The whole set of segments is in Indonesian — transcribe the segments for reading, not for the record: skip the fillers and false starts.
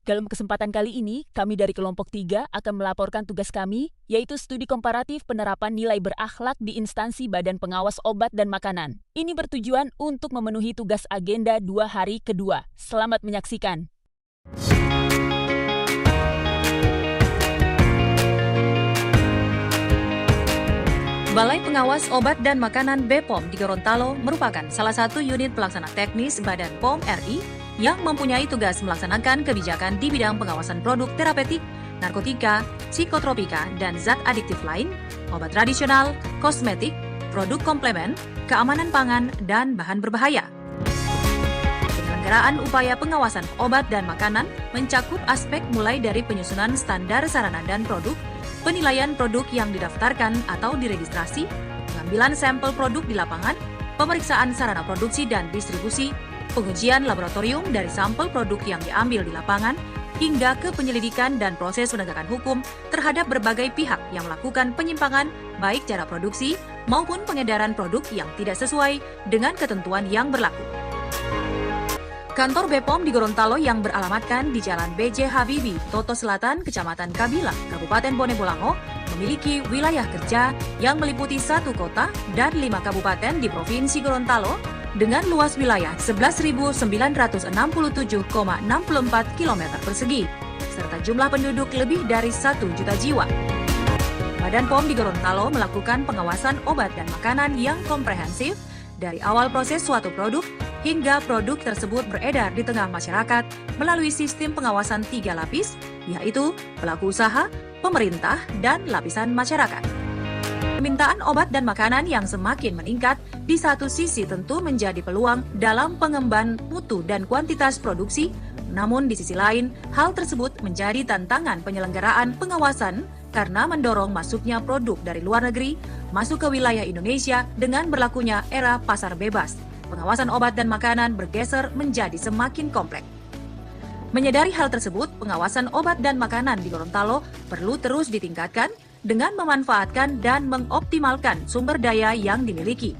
Dalam kesempatan kali ini, kami dari kelompok 3 akan melaporkan tugas kami, yaitu studi komparatif penerapan nilai berakhlak di instansi Badan Pengawas Obat dan Makanan. Ini bertujuan untuk memenuhi tugas agenda 2 hari kedua. Selamat menyaksikan. Balai Pengawas Obat dan Makanan BPOM di Gorontalo merupakan salah satu unit pelaksana teknis Badan POM RI yang mempunyai tugas melaksanakan kebijakan di bidang pengawasan produk terapeutik, narkotika, psikotropika, dan zat adiktif lain, obat tradisional, kosmetik, produk komplemen, keamanan pangan, dan bahan berbahaya. Penyelenggaraan upaya pengawasan obat dan makanan mencakup aspek mulai dari penyusunan standar sarana dan produk, penilaian produk yang didaftarkan atau diregistrasi, pengambilan sampel produk di lapangan, pemeriksaan sarana produksi dan distribusi, pengujian laboratorium dari sampel produk yang diambil di lapangan, hingga ke penyelidikan dan proses penegakan hukum terhadap berbagai pihak yang melakukan penyimpangan baik cara produksi maupun pengedaran produk yang tidak sesuai dengan ketentuan yang berlaku. Kantor BPOM di Gorontalo yang beralamatkan di Jalan B.J. Habibie, Toto Selatan, Kecamatan Kabila, Kabupaten Bone Bolango, memiliki wilayah kerja yang meliputi 1 kota dan 5 kabupaten di Provinsi Gorontalo dengan luas wilayah 11.967,64 km persegi, serta jumlah penduduk lebih dari 1 juta jiwa. Badan POM di Gorontalo melakukan pengawasan obat dan makanan yang komprehensif dari awal proses suatu produk hingga produk tersebut beredar di tengah masyarakat melalui sistem pengawasan 3 lapis, yaitu pelaku usaha, pemerintah, dan lapisan masyarakat. Permintaan obat dan makanan yang semakin meningkat di satu sisi tentu menjadi peluang dalam pengembangan mutu dan kuantitas produksi, namun di sisi lain hal tersebut menjadi tantangan penyelenggaraan pengawasan karena mendorong masuknya produk dari luar negeri masuk ke wilayah Indonesia dengan berlakunya era pasar bebas. Pengawasan obat dan makanan bergeser menjadi semakin kompleks. Menyadari hal tersebut, pengawasan obat dan makanan di Gorontalo perlu terus ditingkatkan dengan memanfaatkan dan mengoptimalkan sumber daya yang dimiliki.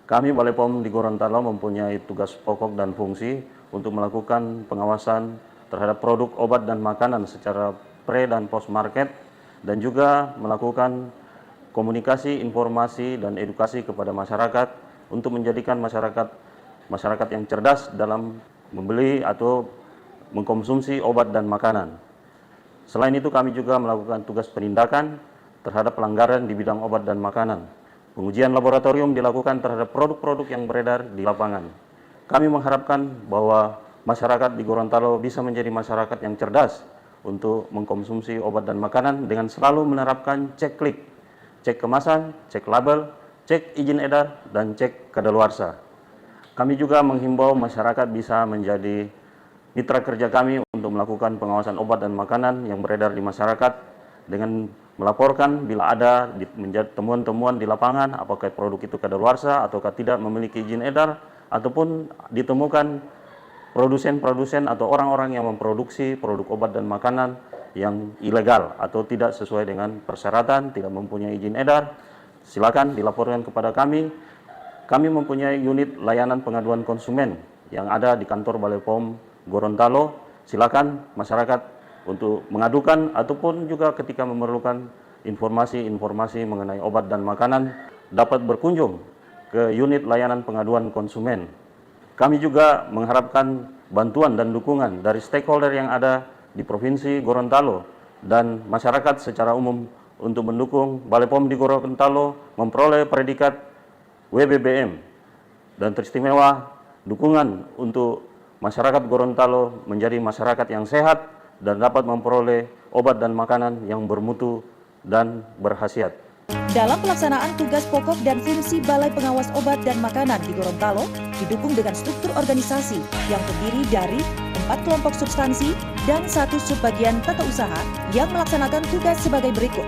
Kami Balai POM di Gorontalo mempunyai tugas pokok dan fungsi untuk melakukan pengawasan terhadap produk obat dan makanan secara pre- dan post-market, dan juga melakukan komunikasi, informasi, dan edukasi kepada masyarakat untuk menjadikan masyarakat yang cerdas dalam membeli atau mengkonsumsi obat dan makanan. Selain itu, kami juga melakukan tugas penindakan terhadap pelanggaran di bidang obat dan makanan. Pengujian laboratorium dilakukan terhadap produk-produk yang beredar di lapangan. Kami mengharapkan bahwa masyarakat di Gorontalo bisa menjadi masyarakat yang cerdas untuk mengkonsumsi obat dan makanan dengan selalu menerapkan cek klik, cek kemasan, cek label, cek izin edar, dan cek kadaluarsa. Kami juga menghimbau masyarakat bisa menjadi mitra kerja kami untuk melakukan pengawasan obat dan makanan yang beredar di masyarakat dengan melaporkan bila ada temuan-temuan di lapangan, apakah produk itu kadaluarsa ataukah tidak memiliki izin edar, ataupun ditemukan produsen-produsen atau orang-orang yang memproduksi produk obat dan makanan yang ilegal atau tidak sesuai dengan persyaratan, tidak mempunyai izin edar, silakan dilaporkan kepada kami. Kami mempunyai unit layanan pengaduan konsumen yang ada di kantor Balai POM Gorontalo. Silakan masyarakat untuk mengadukan ataupun juga ketika memerlukan informasi-informasi mengenai obat dan makanan dapat berkunjung ke unit layanan pengaduan konsumen. Kami juga mengharapkan bantuan dan dukungan dari stakeholder yang ada di Provinsi Gorontalo dan masyarakat secara umum untuk mendukung Balai POM di Gorontalo memperoleh predikat WBBM, dan teristimewa dukungan untuk masyarakat Gorontalo menjadi masyarakat yang sehat dan dapat memperoleh obat dan makanan yang bermutu dan berkhasiat. Dalam pelaksanaan tugas pokok dan fungsi Balai Pengawas Obat dan Makanan di Gorontalo didukung dengan struktur organisasi yang terdiri dari 4 kelompok substansi dan 1 subbagian tata usaha yang melaksanakan tugas sebagai berikut.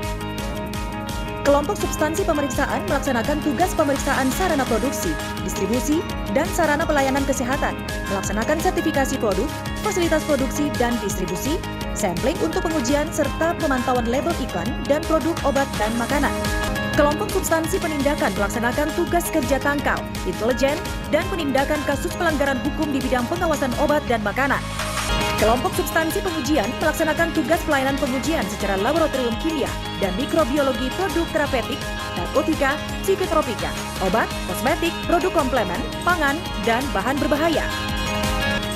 Kelompok substansi pemeriksaan melaksanakan tugas pemeriksaan sarana produksi, distribusi, dan sarana pelayanan kesehatan, melaksanakan sertifikasi produk, fasilitas produksi dan distribusi, sampling untuk pengujian serta pemantauan label iklan dan produk obat dan makanan. Kelompok substansi penindakan melaksanakan tugas kerja tangkal, intelijen, dan penindakan kasus pelanggaran hukum di bidang pengawasan obat dan makanan. Kelompok substansi pengujian melaksanakan tugas pelayanan pengujian secara laboratorium kimia dan mikrobiologi produk terapeutik, narkotika, psikotropika, obat, kosmetik, produk komplemen, pangan, dan bahan berbahaya.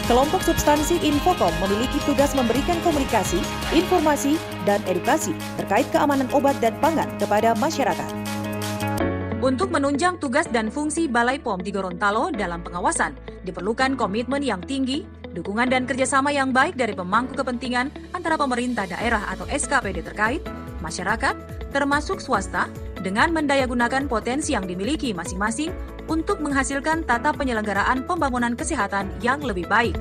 Kelompok substansi Infokom memiliki tugas memberikan komunikasi, informasi, dan edukasi terkait keamanan obat dan pangan kepada masyarakat. Untuk menunjang tugas dan fungsi Balai POM di Gorontalo dalam pengawasan, diperlukan komitmen yang tinggi, dukungan dan kerjasama yang baik dari pemangku kepentingan antara pemerintah daerah atau SKPD terkait, masyarakat, termasuk swasta, dengan mendayagunakan potensi yang dimiliki masing-masing untuk menghasilkan tata penyelenggaraan pembangunan kesehatan yang lebih baik.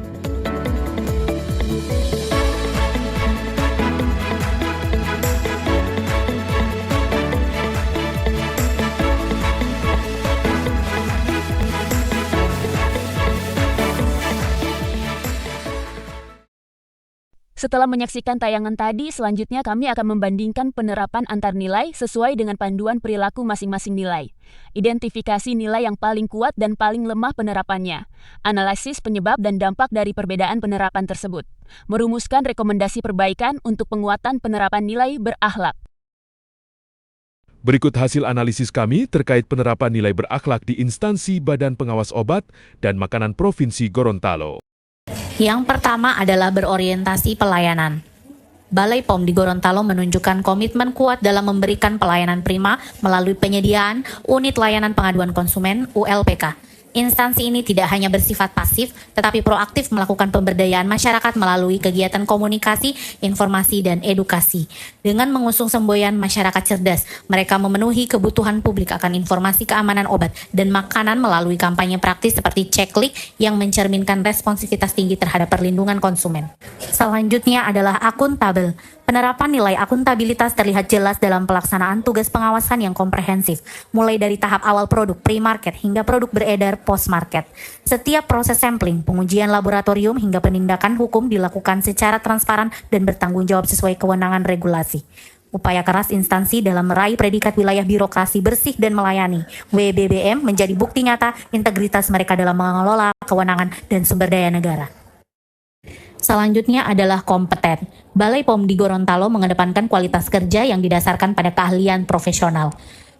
Setelah menyaksikan tayangan tadi, selanjutnya kami akan membandingkan penerapan antar nilai sesuai dengan panduan perilaku masing-masing nilai. Identifikasi nilai yang paling kuat dan paling lemah penerapannya. Analisis penyebab dan dampak dari perbedaan penerapan tersebut. Merumuskan rekomendasi perbaikan untuk penguatan penerapan nilai berakhlak. Berikut hasil analisis kami terkait penerapan nilai berakhlak di instansi Badan Pengawas Obat dan Makanan Provinsi Gorontalo. Yang pertama adalah berorientasi pelayanan. Balai POM di Gorontalo menunjukkan komitmen kuat dalam memberikan pelayanan prima melalui penyediaan Unit Layanan Pengaduan Konsumen (ULPK). Instansi ini tidak hanya bersifat pasif, tetapi proaktif melakukan pemberdayaan masyarakat melalui kegiatan komunikasi, informasi, dan edukasi. Dengan mengusung semboyan masyarakat cerdas, mereka memenuhi kebutuhan publik akan informasi keamanan obat dan makanan melalui kampanye praktis seperti ceklik yang mencerminkan responsivitas tinggi terhadap perlindungan konsumen. Selanjutnya adalah akuntabel. Penerapan nilai akuntabilitas terlihat jelas dalam pelaksanaan tugas pengawasan yang komprehensif, mulai dari tahap awal produk pre-market hingga produk beredar post-market. Setiap proses sampling, pengujian laboratorium hingga penindakan hukum dilakukan secara transparan dan bertanggung jawab sesuai kewenangan regulasi. Upaya keras instansi dalam meraih predikat wilayah birokrasi bersih dan melayani (WBBM) menjadi bukti nyata integritas mereka dalam mengelola kewenangan dan sumber daya negara. Selanjutnya adalah kompeten. Balai POM di Gorontalo mengedepankan kualitas kerja yang didasarkan pada keahlian profesional.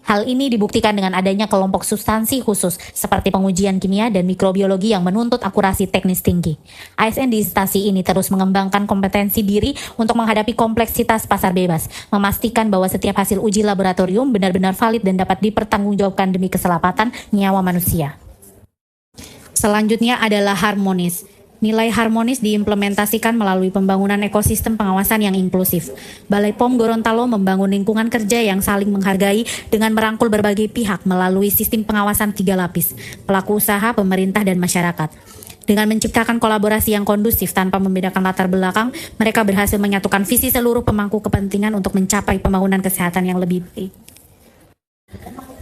Hal ini dibuktikan dengan adanya kelompok substansi khusus seperti pengujian kimia dan mikrobiologi yang menuntut akurasi teknis tinggi. ASN di instansi ini terus mengembangkan kompetensi diri untuk menghadapi kompleksitas pasar bebas, memastikan bahwa setiap hasil uji laboratorium benar-benar valid dan dapat dipertanggungjawabkan demi keselamatan nyawa manusia. Selanjutnya adalah harmonis. Nilai harmonis diimplementasikan melalui pembangunan ekosistem pengawasan yang inklusif. Balai POM Gorontalo membangun lingkungan kerja yang saling menghargai dengan merangkul berbagai pihak melalui sistem pengawasan 3 lapis, pelaku usaha, pemerintah, dan masyarakat. Dengan menciptakan kolaborasi yang kondusif tanpa membedakan latar belakang, mereka berhasil menyatukan visi seluruh pemangku kepentingan untuk mencapai pembangunan kesehatan yang lebih baik.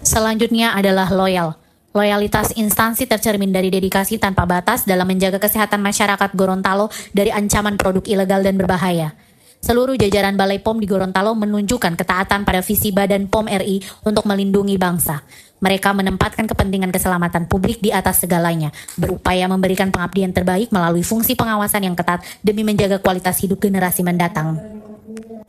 Selanjutnya adalah loyal. Loyalitas instansi tercermin dari dedikasi tanpa batas dalam menjaga kesehatan masyarakat Gorontalo dari ancaman produk ilegal dan berbahaya. Seluruh jajaran Balai POM di Gorontalo menunjukkan ketaatan pada visi Badan POM RI untuk melindungi bangsa. Mereka menempatkan kepentingan keselamatan publik di atas segalanya, berupaya memberikan pengabdian terbaik melalui fungsi pengawasan yang ketat demi menjaga kualitas hidup generasi mendatang.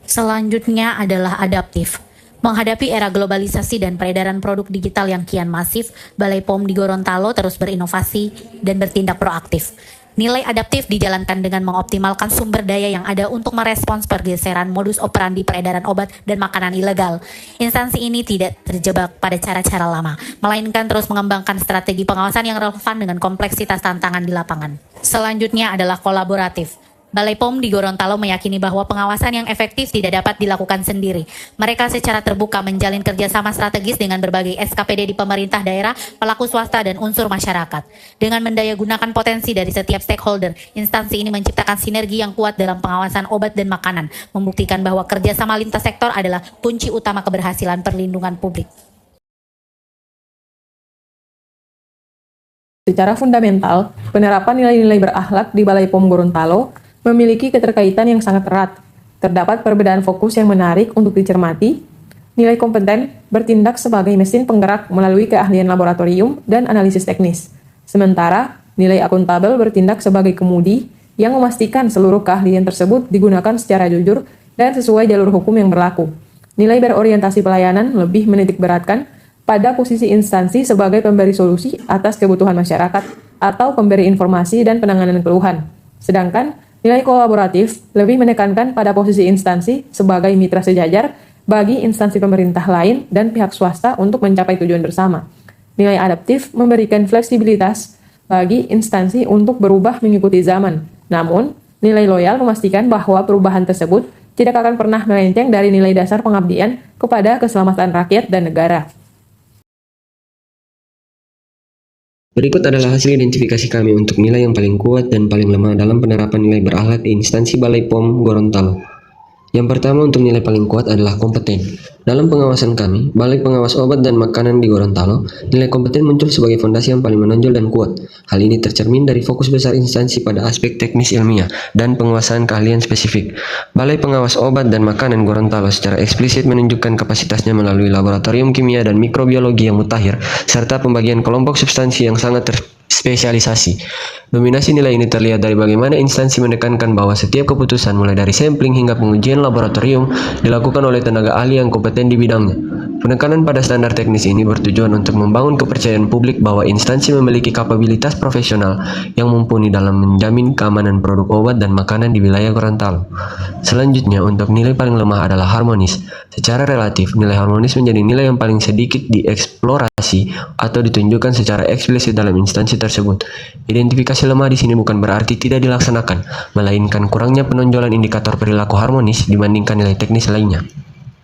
Selanjutnya adalah adaptif. Menghadapi era globalisasi dan peredaran produk digital yang kian masif, Balai POM di Gorontalo terus berinovasi dan bertindak proaktif. Nilai adaptif dijalankan dengan mengoptimalkan sumber daya yang ada untuk merespons pergeseran modus operandi peredaran obat dan makanan ilegal. Instansi ini tidak terjebak pada cara-cara lama, melainkan terus mengembangkan strategi pengawasan yang relevan dengan kompleksitas tantangan di lapangan. Selanjutnya adalah kolaboratif. Balai POM di Gorontalo meyakini bahwa pengawasan yang efektif tidak dapat dilakukan sendiri. Mereka secara terbuka menjalin kerjasama strategis dengan berbagai SKPD di pemerintah daerah, pelaku swasta, dan unsur masyarakat. Dengan mendayagunakan potensi dari setiap stakeholder, instansi ini menciptakan sinergi yang kuat dalam pengawasan obat dan makanan, membuktikan bahwa kerjasama lintas sektor adalah kunci utama keberhasilan perlindungan publik. Secara fundamental, penerapan nilai-nilai berakhlak di Balai POM Gorontalo memiliki keterkaitan yang sangat erat. Terdapat perbedaan fokus yang menarik untuk dicermati, Nilai kompeten bertindak sebagai mesin penggerak melalui keahlian laboratorium dan analisis teknis. Sementara, nilai akuntabel bertindak sebagai kemudi yang memastikan seluruh keahlian tersebut digunakan secara jujur dan sesuai jalur hukum yang berlaku. Nilai berorientasi pelayanan lebih menitikberatkan pada posisi instansi sebagai pemberi solusi atas kebutuhan masyarakat atau pemberi informasi dan penanganan keluhan. Sedangkan, nilai kolaboratif lebih menekankan pada posisi instansi sebagai mitra sejajar bagi instansi pemerintah lain dan pihak swasta untuk mencapai tujuan bersama. Nilai adaptif memberikan fleksibilitas bagi instansi untuk berubah mengikuti zaman. Namun, nilai loyal memastikan bahwa perubahan tersebut tidak akan pernah melenceng dari nilai dasar pengabdian kepada keselamatan rakyat dan negara. Berikut adalah hasil identifikasi kami untuk nilai yang paling kuat dan paling lemah dalam penerapan nilai berakhlak di instansi Balai POM Gorontalo. Yang pertama untuk nilai paling kuat adalah kompeten. Dalam pengawasan kami, Balai Pengawas Obat dan Makanan di Gorontalo, nilai kompeten muncul sebagai fondasi yang paling menonjol dan kuat. Hal ini tercermin dari fokus besar instansi pada aspek teknis ilmiah dan penguasaan keahlian spesifik. Balai Pengawas Obat dan Makanan Gorontalo secara eksplisit menunjukkan kapasitasnya melalui laboratorium kimia dan mikrobiologi yang mutakhir, serta pembagian kelompok substansi yang sangat spesialisasi. Dominasi nilai ini terlihat dari bagaimana instansi menekankan bahwa setiap keputusan mulai dari sampling hingga pengujian laboratorium dilakukan oleh tenaga ahli yang kompeten di bidangnya. Penekanan pada standar teknis ini bertujuan untuk membangun kepercayaan publik bahwa instansi memiliki kapabilitas profesional yang mumpuni dalam menjamin keamanan produk obat dan makanan di wilayah Gorontalo. Selanjutnya, untuk nilai paling lemah adalah harmonis. Secara relatif, nilai harmonis menjadi nilai yang paling sedikit dieksplorasi atau ditunjukkan secara eksplisit dalam instansi tersebut. Identifikasi lemah di sini bukan berarti tidak dilaksanakan, melainkan kurangnya penonjolan indikator perilaku harmonis dibandingkan nilai teknis lainnya.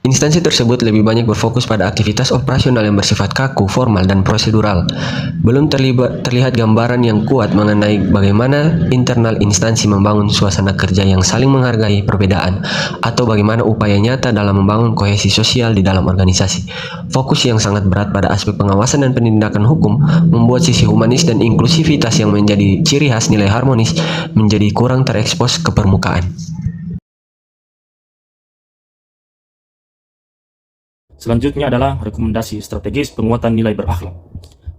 Instansi tersebut lebih banyak berfokus pada aktivitas operasional yang bersifat kaku, formal, dan prosedural. Belum terlihat gambaran yang kuat mengenai bagaimana internal instansi membangun suasana kerja yang saling menghargai perbedaan, atau bagaimana upaya nyata dalam membangun kohesi sosial di dalam organisasi. Fokus yang sangat berat pada aspek pengawasan dan penindakan hukum membuat sisi humanis dan inklusivitas yang menjadi ciri khas nilai harmonis menjadi kurang terekspos ke permukaan. Selanjutnya adalah rekomendasi strategis penguatan nilai berakhlak.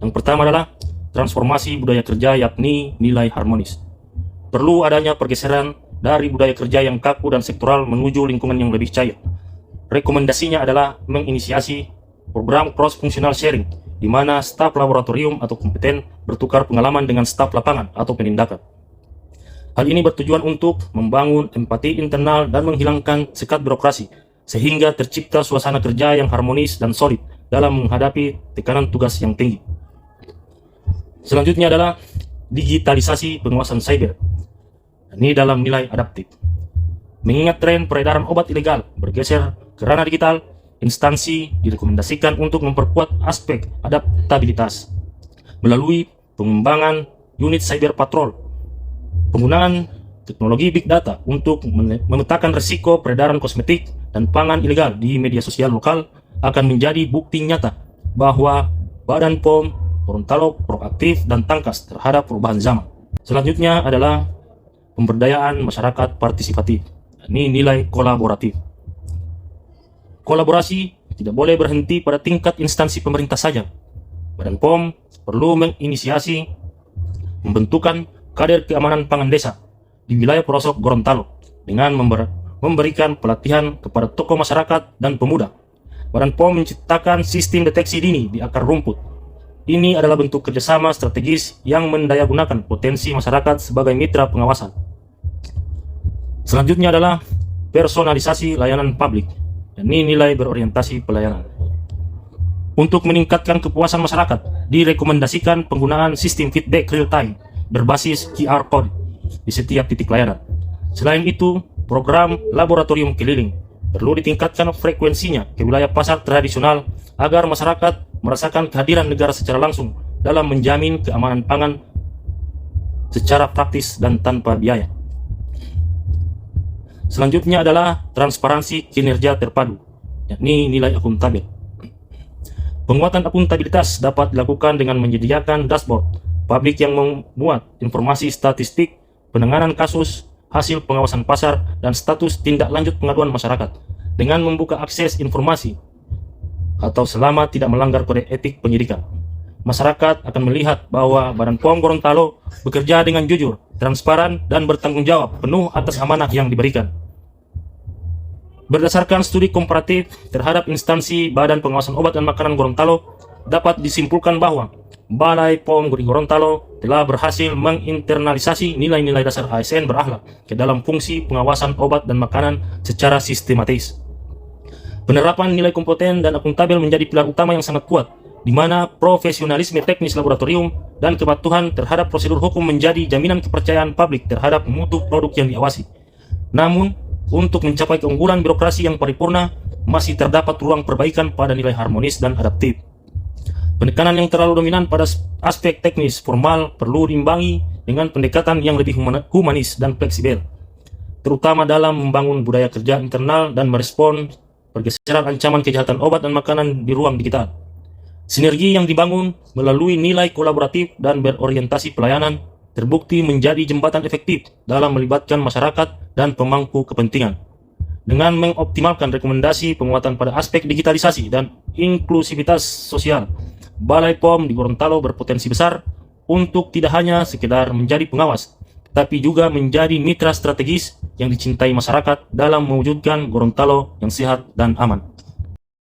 Yang pertama adalah transformasi budaya kerja, yakni nilai harmonis. Perlu adanya pergeseran dari budaya kerja yang kaku dan sektoral menuju lingkungan yang lebih cair. Rekomendasinya adalah menginisiasi program cross-functional sharing, di mana staf laboratorium atau kompeten bertukar pengalaman dengan staf lapangan atau penindakan. Hal ini bertujuan untuk membangun empati internal dan menghilangkan sekat birokrasi, sehingga tercipta suasana kerja yang harmonis dan solid dalam menghadapi tekanan tugas yang tinggi. Selanjutnya adalah digitalisasi penguasaan cyber. Ini dalam nilai adaptif. Mengingat tren peredaran obat ilegal bergeser ke ranah digital, instansi direkomendasikan untuk memperkuat aspek adaptabilitas melalui pengembangan unit cyber patrol, penggunaan teknologi big data untuk memetakan risiko peredaran kosmetik dan pangan ilegal di media sosial lokal akan menjadi bukti nyata bahwa Badan POM Gorontalo proaktif dan tangkas terhadap perubahan zaman. Selanjutnya adalah pemberdayaan masyarakat partisipatif. Ini nilai kolaboratif. Kolaborasi tidak boleh berhenti pada tingkat instansi pemerintah saja. Badan POM perlu menginisiasi pembentukan kader keamanan pangan desa di wilayah pelosok Gorontalo dengan memberikan pelatihan kepada tokoh masyarakat dan pemuda. Badan POM menciptakan sistem deteksi dini di akar rumput. Ini adalah bentuk kerjasama strategis yang mendayagunakan potensi masyarakat sebagai mitra pengawasan. Selanjutnya adalah personalisasi layanan publik. Ini nilai berorientasi pelayanan. Untuk meningkatkan kepuasan masyarakat, direkomendasikan penggunaan sistem feedback real time berbasis QR code di setiap titik layanan. Selain itu, program laboratorium keliling perlu ditingkatkan frekuensinya ke wilayah pasar tradisional agar masyarakat merasakan kehadiran negara secara langsung dalam menjamin keamanan pangan secara praktis dan tanpa biaya. Selanjutnya adalah transparansi kinerja terpadu, yakni nilai akuntabel. Penguatan akuntabilitas dapat dilakukan dengan menyediakan dashboard publik yang memuat informasi statistik, penanganan kasus, hasil pengawasan pasar, dan status tindak lanjut pengaduan masyarakat. Dengan membuka akses informasi atau selama tidak melanggar kode etik penyidikan. Masyarakat akan melihat bahwa Badan POM Gorontalo bekerja dengan jujur, transparan, dan bertanggung jawab penuh atas amanah yang diberikan. Berdasarkan studi komparatif terhadap instansi Badan Pengawasan Obat dan Makanan Gorontalo, dapat disimpulkan bahwa Balai POM di Gorontalo telah berhasil menginternalisasi nilai-nilai dasar ASN berakhlak ke dalam fungsi pengawasan obat dan makanan secara sistematis. Penerapan nilai kompeten dan akuntabel menjadi pilar utama yang sangat kuat, di mana profesionalisme teknis laboratorium dan kepatuhan terhadap prosedur hukum menjadi jaminan kepercayaan publik terhadap mutu produk yang diawasi. Namun, untuk mencapai keunggulan birokrasi yang paripurna, masih terdapat ruang perbaikan pada nilai harmonis dan adaptif. Penekanan yang terlalu dominan pada aspek teknis formal perlu diimbangi dengan pendekatan yang lebih humanis dan fleksibel, terutama dalam membangun budaya kerja internal dan merespon pergeseran ancaman kejahatan obat dan makanan di ruang digital. Sinergi yang dibangun melalui nilai kolaboratif dan berorientasi pelayanan terbukti menjadi jembatan efektif dalam melibatkan masyarakat dan pemangku kepentingan. Dengan mengoptimalkan rekomendasi penguatan pada aspek digitalisasi dan inklusivitas sosial, Balai POM di Gorontalo berpotensi besar untuk tidak hanya sekedar menjadi pengawas, tapi juga menjadi mitra strategis yang dicintai masyarakat dalam mewujudkan Gorontalo yang sehat dan aman.